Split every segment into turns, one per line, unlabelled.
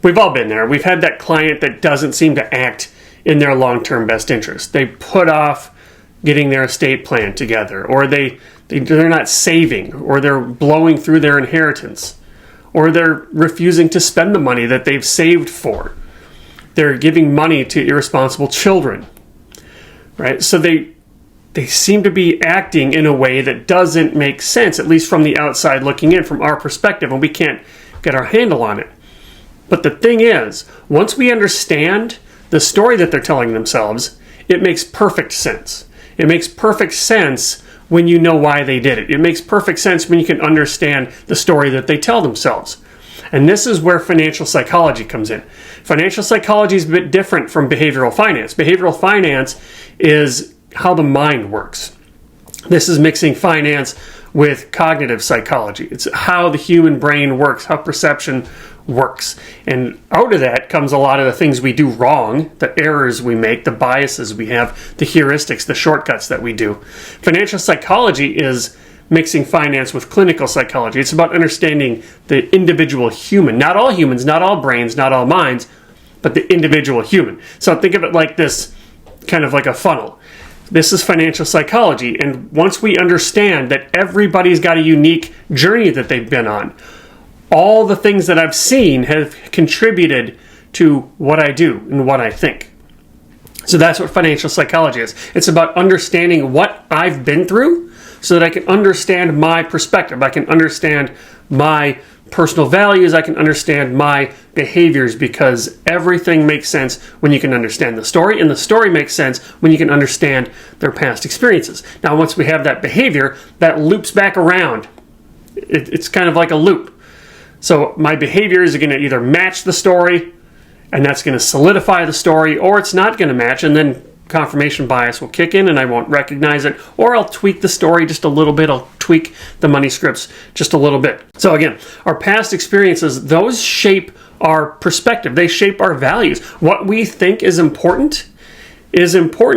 We've all been there. We've had that client that doesn't seem to act in their long-term best interest. They put off getting their estate plan together, or they're not saving, or they're blowing through their inheritance, or they're refusing to spend the money that they've saved for. They're giving money to irresponsible children, right? So they seem to be acting in a way that doesn't make sense, at least from the outside looking in, from our perspective, and we can't get our handle on it. But the thing is, once we understand the story that they're telling themselves, it makes perfect sense. It makes perfect sense when you know why they did it. It makes perfect sense when you can understand the story that they tell themselves. And this is where financial psychology comes in. Financial psychology is a bit different from behavioral finance. Behavioral finance is how the mind works. This is mixing finance with cognitive psychology. It's how the human brain works, how perception works. And out of that comes a lot of the things we do wrong, the errors we make, the biases we have, the heuristics, the shortcuts that we do. Financial psychology is mixing finance with clinical psychology. It's about understanding the individual human. Not all humans, not all brains, not all minds, but the individual human. So think of it like this, kind of like a funnel. This is financial psychology, and once we understand that everybody's got a unique journey that they've been on, all the things that I've seen have contributed to what I do and what I think. So that's what financial psychology is. It's about understanding what I've been through so that I can understand my perspective. I can understand my personal values. I can understand my behaviors, because everything makes sense when you can understand the story, and the story makes sense when you can understand their past experiences. Now, once we have that behavior, that loops back around. It's kind of like a loop. So my behaviors are going to either match the story, and that's going to solidify the story, or it's not going to match, and then confirmation bias will kick in and I won't recognize it, or I'll tweak the story just a little bit. I'll tweak the money scripts just a little bit. So again, our past experiences, those shape our perspective. They shape our values. What we think is important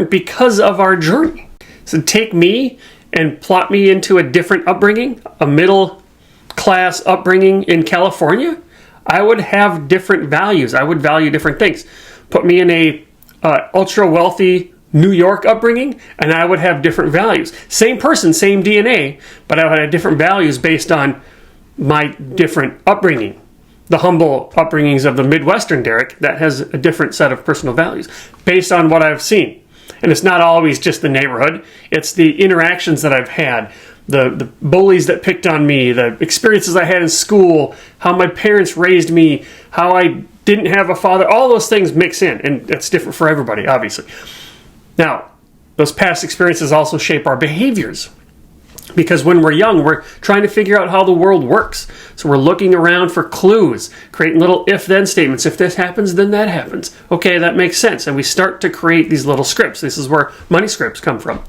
because of our journey. So take me and plot me into a different upbringing, a middle class upbringing in California. I would have different values. I would value different things. Put me in a ultra wealthy New York upbringing, and I would have different values. Same person, same DNA, but I would have different values based on my different upbringing. The humble upbringings of the Midwestern Derek, that has a different set of personal values based on what I've seen. And it's not always just the neighborhood. It's the interactions that I've had, the bullies that picked on me, the experiences I had in school, how my parents raised me, how I didn't have a father. All those things mix in, and it's different for everybody, obviously. Now, those past experiences also shape our behaviors, because when we're young, we're trying to figure out how the world works. So we're looking around for clues, creating little if-then statements. If this happens, then that happens. Okay, that makes sense. And we start to create these little scripts. This is where money scripts come from.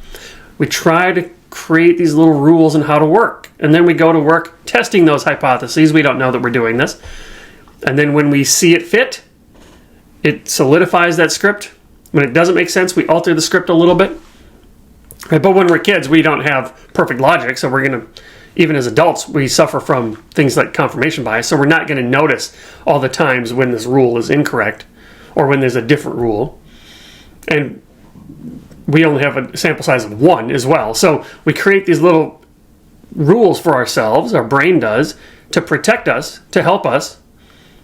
We try to create these little rules on how to work. And then we go to work testing those hypotheses. We don't know that we're doing this. And then when we see it fit, it solidifies that script. When it doesn't make sense, we alter the script a little bit. Right? But when we're kids, we don't have perfect logic. So we're going to, even as adults, we suffer from things like confirmation bias. So we're not going to notice all the times when this rule is incorrect or when there's a different rule. And we only have a sample size of 1 as well. So we create these little rules for ourselves, our brain does, to protect us, to help us,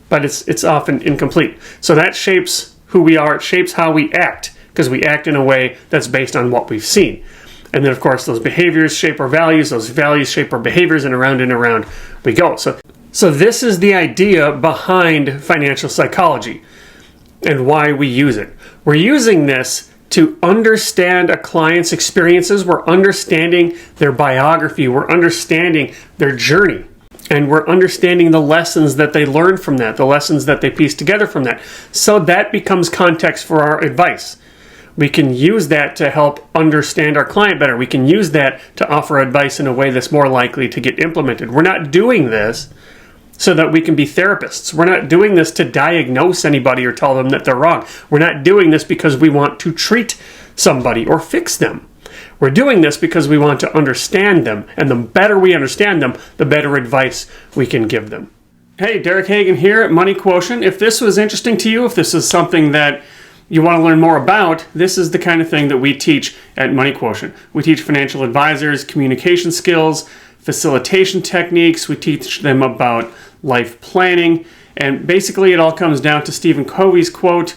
but it's often incomplete. So that shapes who we are. It shapes how we act, because we act in a way that's based on what we've seen. And then, of course, those behaviors shape our values. Those values shape our behaviors, and around we go. So this is the idea behind financial psychology and why we use it. We're using this to understand a client's experiences. We're understanding their biography. We're understanding their journey. And we're understanding the lessons that they learned from that, the lessons that they pieced together from that. So that becomes context for our advice. We can use that to help understand our client better. We can use that to offer advice in a way that's more likely to get implemented. We're not doing this so that we can be therapists. We're not doing this to diagnose anybody or tell them that they're wrong. We're not doing this because we want to treat somebody or fix them. We're doing this because we want to understand them, and the better we understand them, the better advice we can give them. Hey, Derek Hagan here at Money Quotient. If this was interesting to you, if this is something that you want to learn more about, this is the kind of thing that we teach at Money Quotient. We teach financial advisors communication skills, facilitation techniques. We teach them about life planning. And basically it all comes down to Stephen Covey's quote,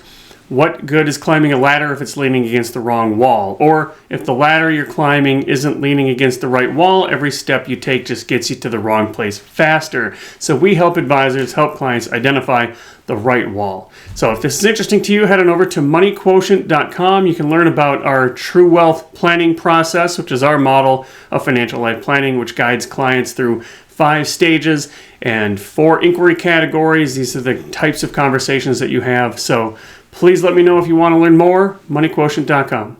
"What good is climbing a ladder if it's leaning against the wrong wall?" Or if the ladder you're climbing isn't leaning against the right wall, every step you take just gets you to the wrong place faster. So we help advisors, help clients identify the right wall. So if this is interesting to you, head on over to moneyquotient.com. You can learn about our True Wealth planning process, which is our model of financial life planning, which guides clients through 5 stages and 4 inquiry categories. These are the types of conversations that you have. So please let me know if you want to learn more. moneyquotient.com.